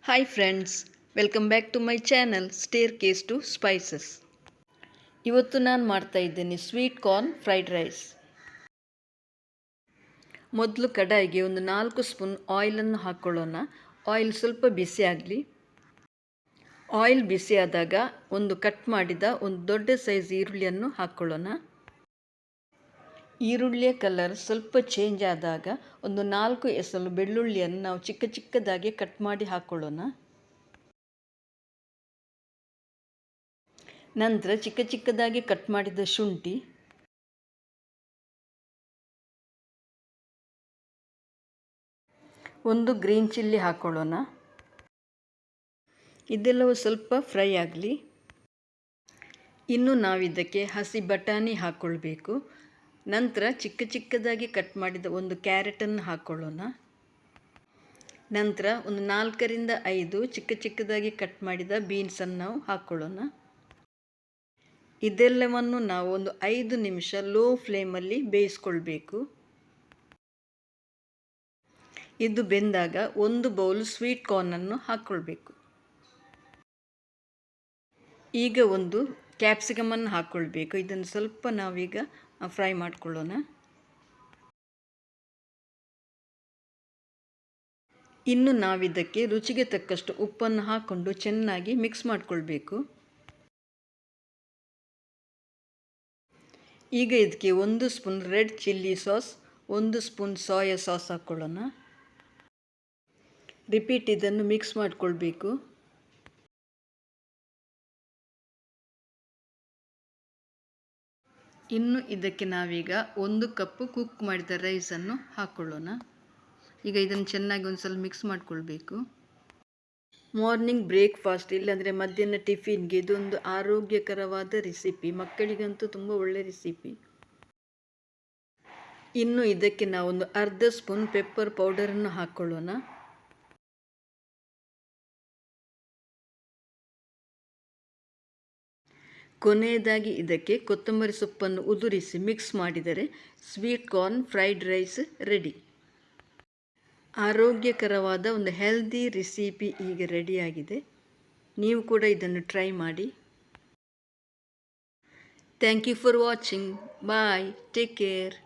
Hi friends, welcome back to my channel Staircase to Spices. ಇವತ್ತು ನಾನು ಮಾಡ್ತಾ ಇದ್ದೇನೆ ಸ್ವೀಟ್ ಕಾರ್ನ್ ಫ್ರೈಡ್ ರೈಸ್. ಮೊದಲು ಕಡಾಯಿಗೆ ಒಂದು 4 ಸ್ಪೂನ್ ಆಯಿಲನ್ನು ಹಾಕ್ಕೊಳ್ಳೋಣ. ಆಯಿಲ್ ಸ್ವಲ್ಪ ಬಿಸಿ ಆಗಲಿ. ಆಯಿಲ್ ಬಿಸಿ ಆದಾಗ ಒಂದು ಕಟ್ ಮಾಡಿದ ಒಂದು ದೊಡ್ಡ ಸೈಜ್ ಈರುಳ್ಳಿಯನ್ನು ಹಾಕ್ಕೊಳ್ಳೋಣ. ಈರುಳ್ಳಿಯ ಕಲರ್ ಸ್ವಲ್ಪ ಚೇಂಜ್ ಆದಾಗ ಒಂದು 4 ಎಸಳು ಬೆಳ್ಳುಳ್ಳಿಯನ್ನು ನಾವು ಚಿಕ್ಕ ಚಿಕ್ಕದಾಗಿ ಕಟ್ ಮಾಡಿ ಹಾಕ್ಕೊಳ್ಳೋಣ. ನಂತರ ಚಿಕ್ಕ ಚಿಕ್ಕದಾಗಿ ಕಟ್ ಮಾಡಿದ ಶುಂಠಿ, ಒಂದು ಗ್ರೀನ್ ಚಿಲ್ಲಿ ಹಾಕ್ಕೊಳ್ಳೋಣ. ಇದೆಲ್ಲವೂ ಸ್ವಲ್ಪ ಫ್ರೈ ಆಗಲಿ. ಇನ್ನು ನಾವಿದಕ್ಕೆ ಹಸಿ ಬಟಾಣಿ ಹಾಕ್ಕೊಳ್ಬೇಕು. ನಂತರ ಚಿಕ್ಕ ಚಿಕ್ಕದಾಗಿ ಕಟ್ ಮಾಡಿದ ಒಂದು ಕ್ಯಾರೆಟನ್ನು ಹಾಕ್ಕೊಳ್ಳೋಣ. ನಂತರ ಒಂದು 4ರಿಂದ 5 ಚಿಕ್ಕ ಚಿಕ್ಕದಾಗಿ ಕಟ್ ಮಾಡಿದ ಬೀನ್ಸನ್ನು ನಾವು ಹಾಕ್ಕೊಳ್ಳೋಣ. ಇದೆಲ್ಲವನ್ನು ನಾವು ಒಂದು 5 ನಿಮಿಷ ಲೋ ಫ್ಲೇಮಲ್ಲಿ ಬೇಯಿಸ್ಕೊಳ್ಬೇಕು. ಇದು ಬೆಂದಾಗ ಒಂದು ಬೌಲ್ ಸ್ವೀಟ್ ಕಾರ್ನನ್ನು ಹಾಕ್ಕೊಳ್ಬೇಕು. ಈಗ ಒಂದು ಕ್ಯಾಪ್ಸಿಕಮನ್ನು ಹಾಕ್ಕೊಳ್ಬೇಕು. ಇದನ್ನು ಸ್ವಲ್ಪ ನಾವೀಗ ಫ್ರೈ ಮಾಡ್ಕೊಳ್ಳೋಣ. ಇನ್ನು ನಾವಿದಕ್ಕೆ ರುಚಿಗೆ ತಕ್ಕಷ್ಟು ಉಪ್ಪನ್ನು ಹಾಕ್ಕೊಂಡು ಚೆನ್ನಾಗಿ ಮಿಕ್ಸ್ ಮಾಡಿಕೊಳ್ಬೇಕು. ಈಗ ಇದಕ್ಕೆ 1 spoon red chilli sauce, 1 spoon soya sauce ಹಾಕ್ಕೊಳ್ಳೋಣ. ರಿಪೀಟ್ ಇದನ್ನು ಮಿಕ್ಸ್ ಮಾಡಿಕೊಳ್ಬೇಕು. ಇನ್ನು ಇದಕ್ಕೆ ನಾವೀಗ 1 ಕಪ್ ಕುಕ್ ಮಾಡಿದ ರೈಸನ್ನು ಹಾಕ್ಕೊಳ್ಳೋಣ. ಈಗ ಇದನ್ನು ಚೆನ್ನಾಗಿ ಒಂದು ಸಲ ಮಿಕ್ಸ್ ಮಾಡಿಕೊಳ್ಬೇಕು. ಮಾರ್ನಿಂಗ್ ಬ್ರೇಕ್ಫಾಸ್ಟ್ ಇಲ್ಲಾಂದರೆ ಮಧ್ಯಾಹ್ನ ಟಿಫಿನ್ಗೆ ಇದೊಂದು ಆರೋಗ್ಯಕರವಾದ ರೆಸಿಪಿ. ಮಕ್ಕಳಿಗಂತೂ ತುಂಬ ಒಳ್ಳೆಯ ರೆಸಿಪಿ. ಇನ್ನು ಇದಕ್ಕೆ ನಾವೊಂದು ಅರ್ಧ ಸ್ಪೂನ್ ಪೆಪ್ಪರ್ ಪೌಡರನ್ನು ಹಾಕ್ಕೊಳ್ಳೋಣ. ಕೊನೆಯದಾಗಿ ಇದಕ್ಕೆ ಕೊತ್ತಂಬರಿ ಸೊಪ್ಪನ್ನು ಉದುರಿಸಿ ಮಿಕ್ಸ್ ಮಾಡಿದರೆ sweet corn fried rice ready. ಆರೋಗ್ಯಕರವಾದ ಒಂದು ಹೆಲ್ದಿ ರೆಸಿಪಿ ಈಗ ರೆಡಿಯಾಗಿದೆ. ನೀವು ಕೂಡ ಇದನ್ನು ಟ್ರೈ ಮಾಡಿ. Thank you for watching. Bye. Take care.